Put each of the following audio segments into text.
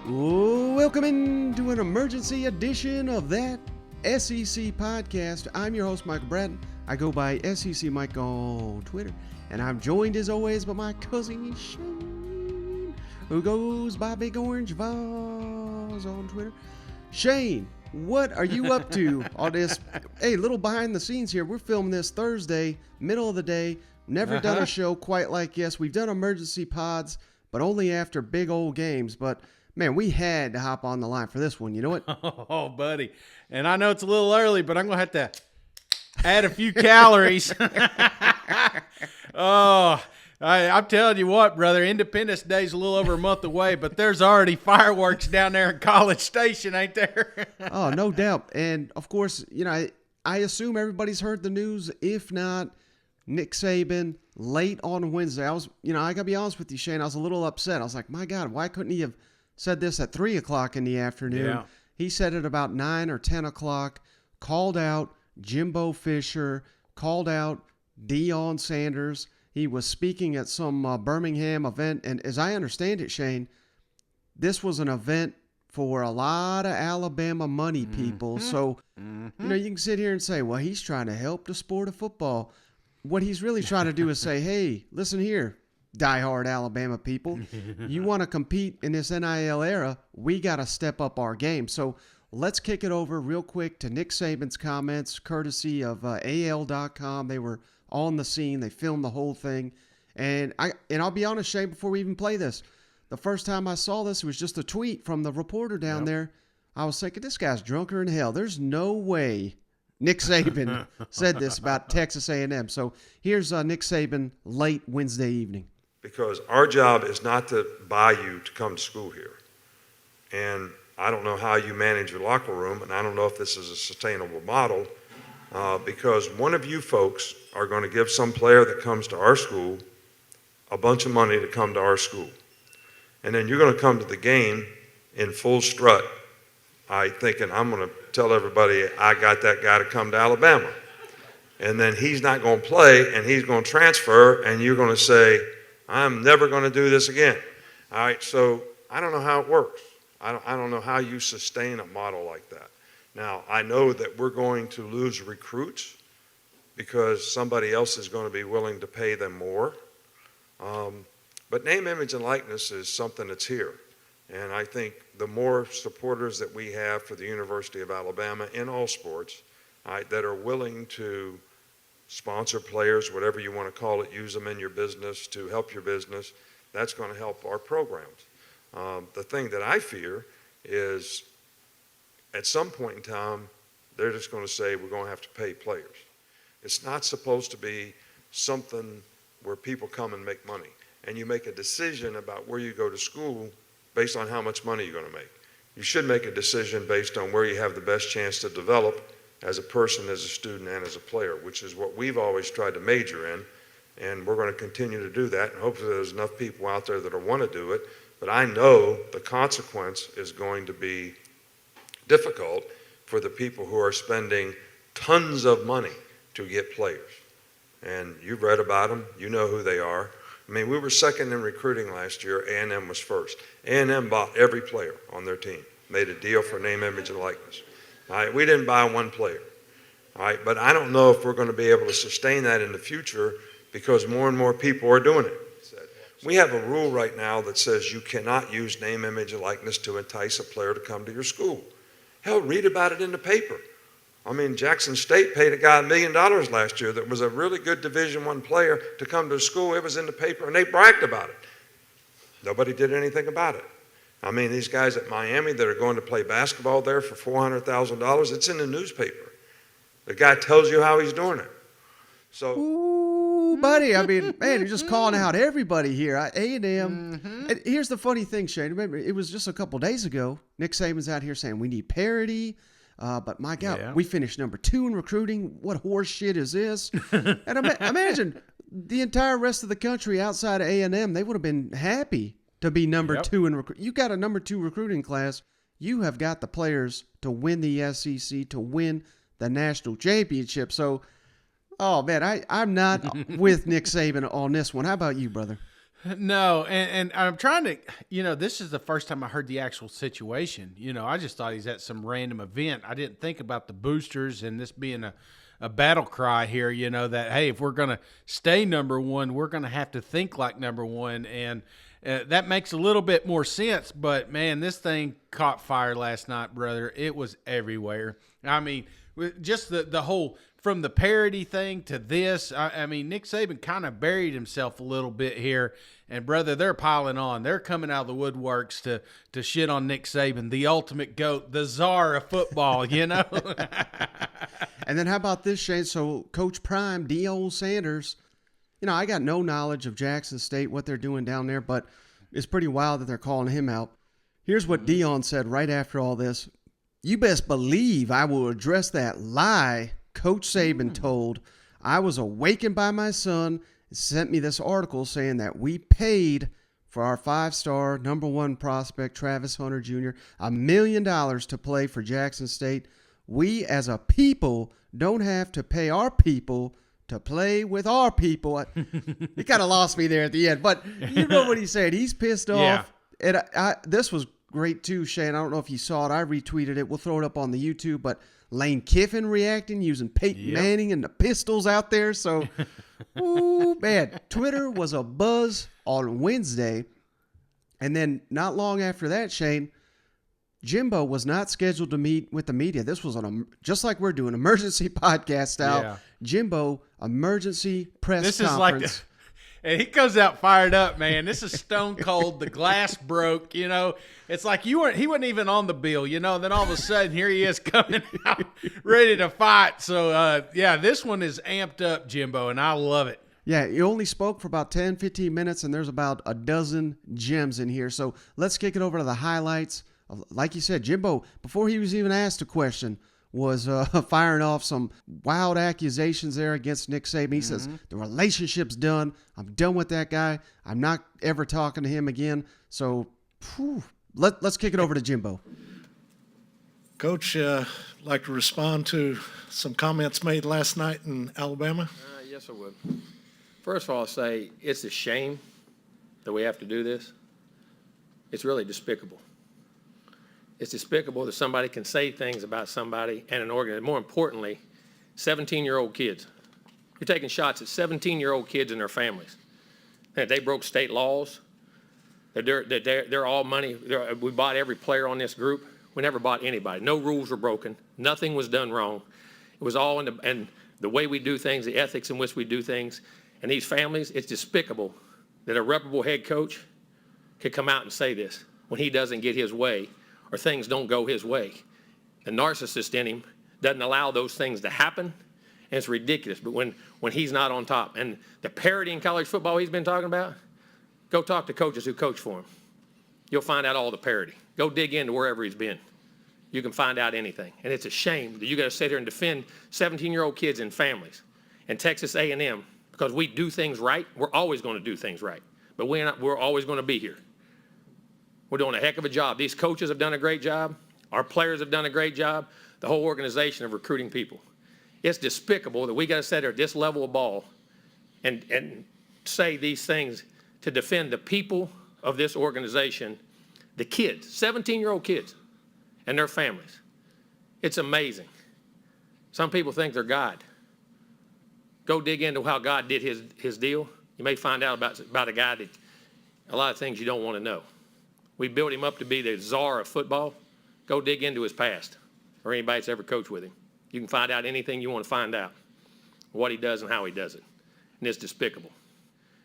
Welcome into an emergency edition of that SEC podcast. I'm your host, Michael Bratton. I go by SEC Mike on Twitter. And I'm joined as always by my cousin Shane, who goes by Big Orange Vaz on Twitter. Shane, what are you up to on this? Hey, little behind the scenes here. We're filming this Thursday, middle of the day. Never done a show quite like this. We've done emergency pods, but only after big old games. But man, we had to hop on the line for this one. You know what? Oh, buddy. And I know it's a little early, but I'm going to have to add a few calories. I'm telling you what, brother, Independence Day's a little over a month away, but there's already fireworks down there in College Station, ain't there? Oh, no doubt. And, of course, you know, I assume everybody's heard the news. If not, Nick Saban, late on Wednesday. I got to be honest with you, Shane, I was a little upset. I was like, my God, why couldn't he have said this at 3 o'clock in the afternoon? Yeah. He said it about 9 or 10 o'clock, called out Jimbo Fisher, called out Deion Sanders. He was speaking at some Birmingham event. And as I understand it, Shane, this was an event for a lot of Alabama money people. So, you know, you can sit here and say, well, he's trying to help the sport of football. What he's really trying to do is say, hey, listen here, diehard Alabama people. You want to compete in this NIL era, we got to step up our game. So let's kick it over real quick to Nick Saban's comments, courtesy of AL.com. They were on the scene. They filmed the whole thing. And I'll be honest, Shane, before we even play this, the first time I saw this, it was just a tweet from the reporter down there. I was thinking, this guy's drunker than hell. There's no way Nick Saban said this about Texas A&M. So here's Nick Saban late Wednesday evening. Because our job is not to buy you to come to school here. And I don't know how you manage your locker room, and I don't know if this is a sustainable model, because one of you folks are going to give some player that comes to our school a bunch of money to come to our school. And then you're going to come to the game in full strut, thinking, I'm going to tell everybody I got that guy to come to Alabama. And then he's not going to play, and he's going to transfer, and you're going to say, I'm never going to do this again. All right, so I don't know how it works. I don't know how you sustain a model like that. Now, I know that we're going to lose recruits because somebody else is going to be willing to pay them more. But name, image, and likeness is something that's here. And I think the more supporters that we have for the University of Alabama in all sports, that are willing to sponsor players, whatever you want to call it, use them in your business to help your business, that's going to help our programs. The thing that I fear is at some point in time, they're just going to say we're going to have to pay players. It's not supposed to be something where people come and make money. And you make a decision about where you go to school based on how much money you're going to make. You should make a decision based on where you have the best chance to develop as a person, as a student, and as a player, which is what we've always tried to major in, and we're going to continue to do that, and hopefully there's enough people out there that want to do it, but I know the consequence is going to be difficult for the people who are spending tons of money to get players, and you've read about them, you know who they are. I mean, we were second in recruiting last year, A&M was first. A&M bought every player on their team, made a deal for name, image, and likeness. All right, we didn't buy one player. All right, but I don't know if we're going to be able to sustain that in the future because more and more people are doing it. We have a rule right now that says you cannot use name, image, and likeness to entice a player to come to your school. Hell, read about it in the paper. I mean, Jackson State paid a guy $1 million last year that was a really good Division I player to come to school. It was in the paper, and they bragged about it. Nobody did anything about it. I mean, these guys at Miami that are going to play basketball there for $400,000, it's in the newspaper. The guy tells you how he's doing it. So, ooh, buddy, I mean, man, you're just calling out everybody here. A&M. And here's the funny thing, Shane. Remember, it was just a couple days ago. Nick Saban's out here saying we need parity. But my God, we finished number 2 in recruiting. What horse shit is this? And imagine the entire rest of the country outside of A&M, they would have been happy to be number 2 in recruiting. You got a number 2 recruiting class. You have got the players to win the SEC, to win the national championship. So, oh man, I'm not with Nick Saban on this one. How about you, brother? No, and I'm trying to, this is the first time I heard the actual situation. I just thought he's at some random event. I didn't think about the boosters and this being a battle cry here, that, hey, if we're going to stay number one, we're going to have to think like number one. And that makes a little bit more sense. But, man, this thing caught fire last night, brother. It was everywhere. I mean, just the whole – from the parody thing to this, I mean, Nick Saban kind of buried himself a little bit here. And, brother, they're piling on. They're coming out of the woodworks to shit on Nick Saban, the ultimate GOAT, the czar of football, And then how about this, Shane? So Coach Prime, Deion Sanders, I got no knowledge of Jackson State, what they're doing down there, but it's pretty wild that they're calling him out. Here's what Deion said right after all this. You best believe I will address that lie Coach Saban told. I was awakened by my son and sent me this article saying that we paid for our 5-star number 1 prospect, Travis Hunter Jr., $1 million to play for Jackson State. We as a people don't have to pay our people to play with our people. It kind of lost me there at the end, but you know what he said. He's pissed off. And this was great too, Shane. I don't know if you saw it. I retweeted it. We'll throw it up on the YouTube, but Lane Kiffin reacting, using Peyton Manning and the pistols out there. So, ooh, man, Twitter was a buzz on Wednesday. And then not long after that, Shane, Jimbo was not scheduled to meet with the media. This was just like we're doing, emergency podcast style. Yeah. Jimbo, emergency press conference. This is like and he comes out fired up, man. This is stone cold. The glass broke, It's like he wasn't even on the bill, Then all of a sudden, here he is coming out ready to fight. So, this one is amped up, Jimbo, and I love it. Yeah, he only spoke for about 10, 15 minutes, and there's about a dozen gems in here. So let's kick it over to the highlights. Like you said, Jimbo, before he was even asked a question, was firing off some wild accusations there against Nick Saban. He says, the relationship's done. I'm done with that guy. I'm not ever talking to him again. So let's kick it over to Jimbo. Coach, like to respond to some comments made last night in Alabama? Yes, I would. First of all, I'll say it's a shame that we have to do this. It's really despicable. It's despicable that somebody can say things about somebody and an organization. More importantly, 17-year-old kids. You're taking shots at 17-year-old kids and their families. And they broke state laws. They're all money. We bought every player on this group. We never bought anybody. No rules were broken. Nothing was done wrong. It was all in the way we do things, the ethics in which we do things. And these families, it's despicable that a reputable head coach could come out and say this when he doesn't get his way or things don't go his way. The narcissist in him doesn't allow those things to happen, and it's ridiculous. But when he's not on top, and the parity in college football he's been talking about, go talk to coaches who coach for him. You'll find out all the parity. Go dig into wherever he's been. You can find out anything. And it's a shame that you got to sit here and defend 17-year-old kids and families and Texas A&M because we do things right. We're always going to do things right, but we're always going to be here. We're doing a heck of a job. These coaches have done a great job. Our players have done a great job. The whole organization of recruiting people. It's despicable that we got to sit there at this level of ball and say these things to defend the people of this organization, the kids, 17-year-old kids, and their families. It's amazing. Some people think they're God. Go dig into how God did his deal. You may find out about a guy that a lot of things you don't want to know. We built him up to be the czar of football. Go dig into his past or anybody that's ever coached with him. You can find out anything you want to find out, what he does and how he does it. And it's despicable.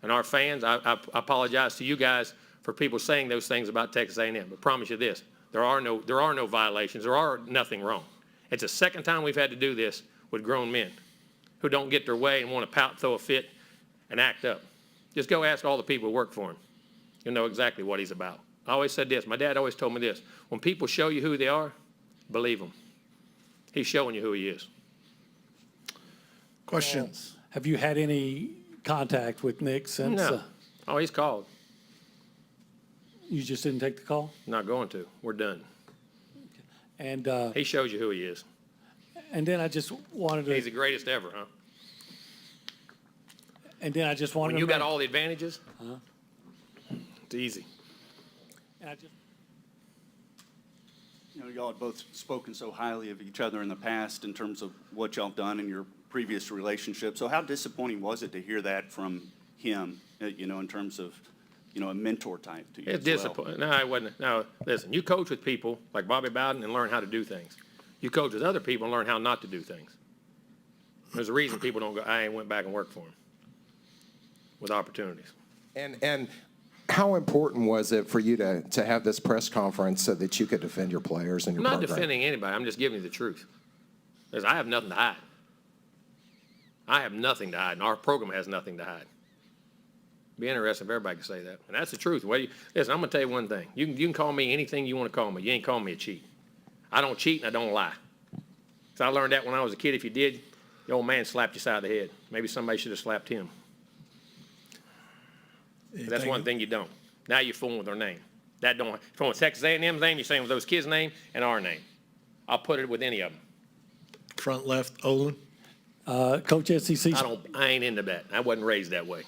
And our fans, I apologize to you guys for people saying those things about Texas A&M. But promise you this, there are no violations. There are nothing wrong. It's the second time we've had to do this with grown men who don't get their way and want to pout, throw a fit, and act up. Just go ask all the people who work for him. You'll know exactly what he's about. I always said this. My dad always told me this. When people show you who they are, believe them. He's showing you who he is. Questions? Have you had any contact with Nick since? No. Oh, he's called. You just didn't take the call? Not going to. We're done. And he shows you who he is. And then I just wanted to. He's the greatest ever, huh? And then I just wanted When to. you got all the advantages, It's easy. And I just, You know, y'all have both spoken so highly of each other in the past in terms of what y'all have done in your previous relationship. So how disappointing was it to hear that from him, you know, in terms of, you know, a mentor type to you It's as well? disappointing. No, it wasn't. No, listen, you coach with people like Bobby Bowden and learn how to do things. You coach with other people and learn how not to do things. There's a reason people don't go, I ain't went back and worked for him with opportunities. And how important was it for you to have this press conference so that you could defend your players and I'm your not program? defending anybody. I'm just giving you the truth. Because I have nothing to hide. I have nothing to hide, and our program has nothing to hide. Be interesting if everybody can say that. And that's the truth. Listen, I'm going to tell you one thing. You can call me anything you want to call me. You ain't calling me a cheat. I don't cheat and I don't lie. So I learned that when I was a kid. If you did, the old man slapped you side of the head. Maybe somebody should have slapped him. But that's one thing you don't. Now you're fooling with their name. That don't. From Texas A&M's name, you're saying with those kids' name and our name. I'll put it with any of them. Front left, Olin. Coach SEC. I ain't into that. I wasn't raised that way.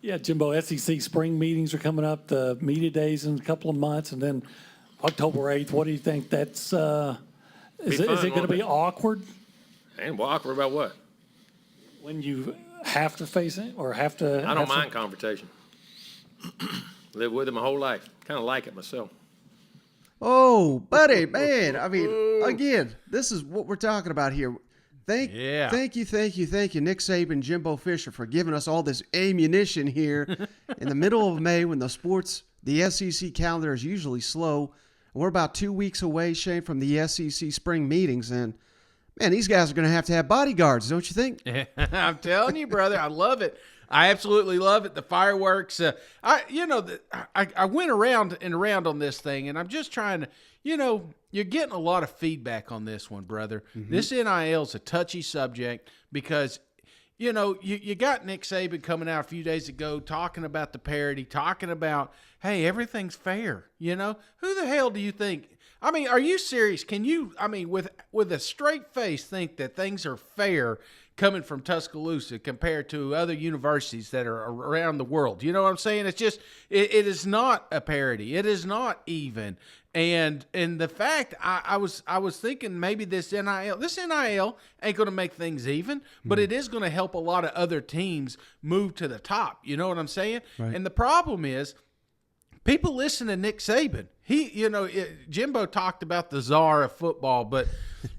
Yeah, Jimbo, SEC spring meetings are coming up, the media days in a couple of months, and then October 8th. What do you think? That's is it going to be awkward And awkward about what? when you have to face it or have to? I don't mind confrontation. Lived with it my whole life. Kind of like it myself. Oh, buddy, man. I mean, again, this is what we're talking about here. Thank you, Nick Saban, Jimbo Fisher, for giving us all this ammunition here in the middle of May when the SEC calendar is usually slow. We're about 2 weeks away, Shane, from the SEC spring meetings, and man, these guys are going to have bodyguards, don't you think? I'm telling you, brother, I love it. I absolutely love it. The fireworks. I went around and around on this thing, and I'm just trying to, you're getting a lot of feedback on this one, brother. Mm-hmm. This NIL is a touchy subject because, you got Nick Saban coming out a few days ago talking about the parity, talking about, hey, everything's fair. Who the hell do you think? I mean, are you serious? Can you, with a straight face, think that things are fair coming from Tuscaloosa compared to other universities that are around the world? You know what I'm saying? It's just, it is not a parity. It is not even. And the fact, I was thinking maybe this NIL ain't going to make things even, but it is going to help a lot of other teams move to the top. You know what I'm saying? Right. And the problem is, people listen to Nick Saban. Jimbo talked about the czar of football, but,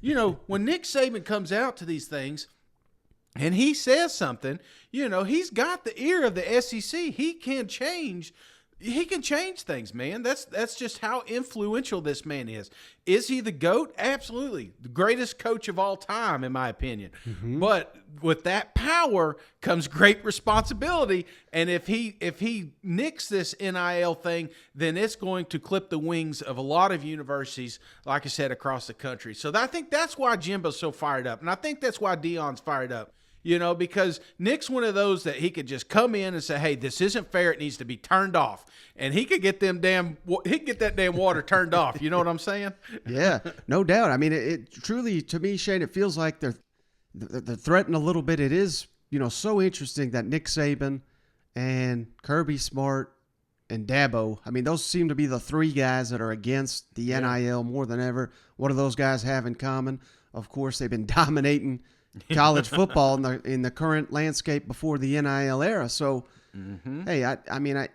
when Nick Saban comes out to these things and he says something, he's got the ear of the SEC. He can change things, man. That's just how influential this man is. Is he the GOAT? Absolutely. The greatest coach of all time, in my opinion. Mm-hmm. But with that power comes great responsibility. And if he nicks this NIL thing, then it's going to clip the wings of a lot of universities, like I said, across the country. So I think that's why Jimbo's so fired up. And I think that's why Deion's fired up. Because Nick's one of those that he could just come in and say, hey, this isn't fair. It needs to be turned off. And he could get that damn water turned off. You know what I'm saying? Yeah, no doubt. I mean, it truly, to me, Shane, it feels like they're threatened a little bit. It is, so interesting that Nick Saban and Kirby Smart and Dabo, those seem to be the three guys that are against the NIL more than ever. What do those guys have in common? Of course, they've been dominating college football in the current landscape before the NIL era. So, hey,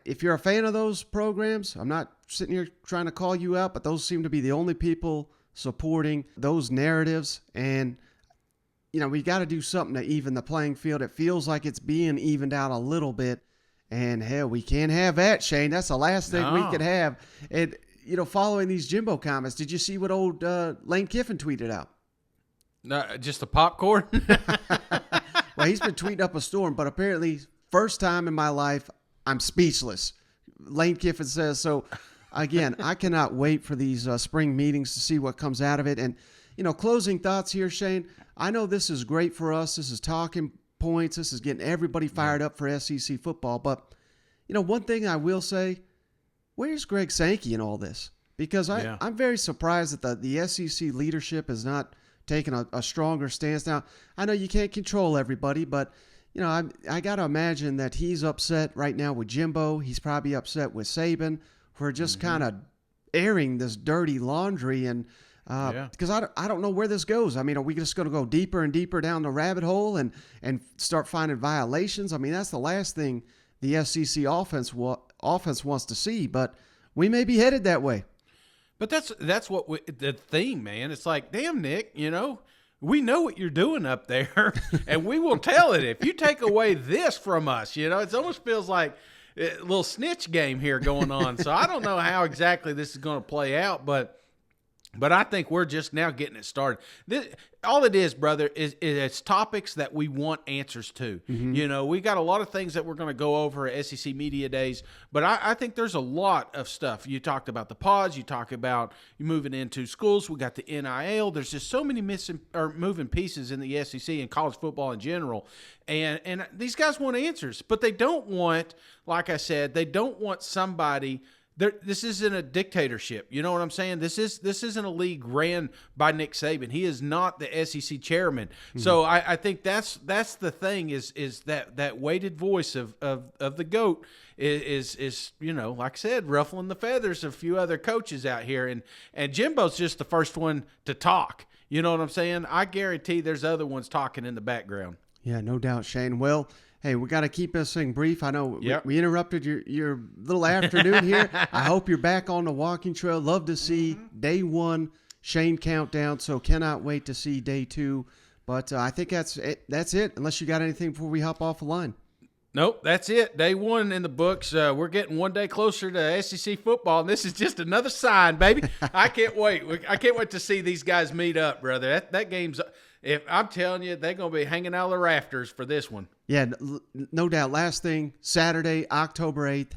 if you're a fan of those programs, I'm not sitting here trying to call you out, but those seem to be the only people supporting those narratives. And, we got to do something to even the playing field. It feels like it's being evened out a little bit. And, hell, we can't have that, Shane. That's the last thing we could have. And, following these Jimbo comments, did you see what old Lane Kiffin tweeted out? No, just the popcorn? Well, he's been tweeting up a storm, but apparently, first time in my life, I'm speechless. Lane Kiffin says. So, again, I cannot wait for these spring meetings to see what comes out of it. And, closing thoughts here, Shane. I know this is great for us. This is talking points. This is getting everybody fired up for SEC football. But, one thing I will say, where's Greg Sankey in all this? Because I'm very surprised that the SEC leadership is not taking a stronger stance. Now, I know you can't control everybody, but, you know, I got to imagine that he's upset right now with Jimbo. He's probably upset with Saban for just kind of airing this dirty laundry. And because I don't know where this goes. I mean, are we just going to go deeper and deeper down the rabbit hole and start finding violations? I mean, that's the last thing the SEC offense wants to see. But we may be headed that way. But that's what the theme, man. It's like, damn, Nick, you know, we know what you're doing up there, and we will tell it if you take away this from us. You know, it almost feels like a little snitch game here going on. So I don't know how exactly this is going to play out, but I think we're just now getting it started. All it is, brother, is it's topics that we want answers to. You know, we got a lot of things that we're going to go over at SEC Media Days, but I think there's a lot of stuff. You talked about the pods. You talk about you moving into schools. We got the NIL. There's just so many moving pieces in the SEC and college football in general. And these guys want answers, but they don't want, like I said, they don't want somebody – this isn't a dictatorship. You know what I'm saying? This isn't a league ran by Nick Saban. He is not the SEC chairman. So I think that's the thing is that weighted voice of the GOAT is you know, like I said, ruffling the feathers of a few other coaches out here. And Jimbo's just the first one to talk. You know what I'm saying? I guarantee there's other ones talking in the background. Yeah, no doubt, Shane. Well, hey, we got to keep this thing brief. I know we interrupted your little afternoon here. I hope you're back on the walking trail. Love to see day one Shane countdown. So cannot wait to see day two. But I think that's it. Unless you got anything before we hop off the line. Nope, that's it. Day one in the books. We're getting one day closer to SEC football, and this is just another sign, baby. I can't wait. I can't wait to see these guys meet up, brother. That game's. If I'm telling you, they're going to be hanging out of the rafters for this one. Yeah, no doubt. Last thing, Saturday, October 8th,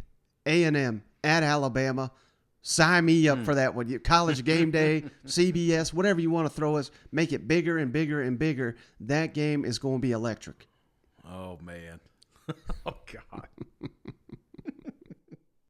A&M at Alabama. Sign me up for that one. College game day, CBS, whatever you want to throw us, make it bigger and bigger and bigger. That game is going to be electric. Oh, man. Oh, God.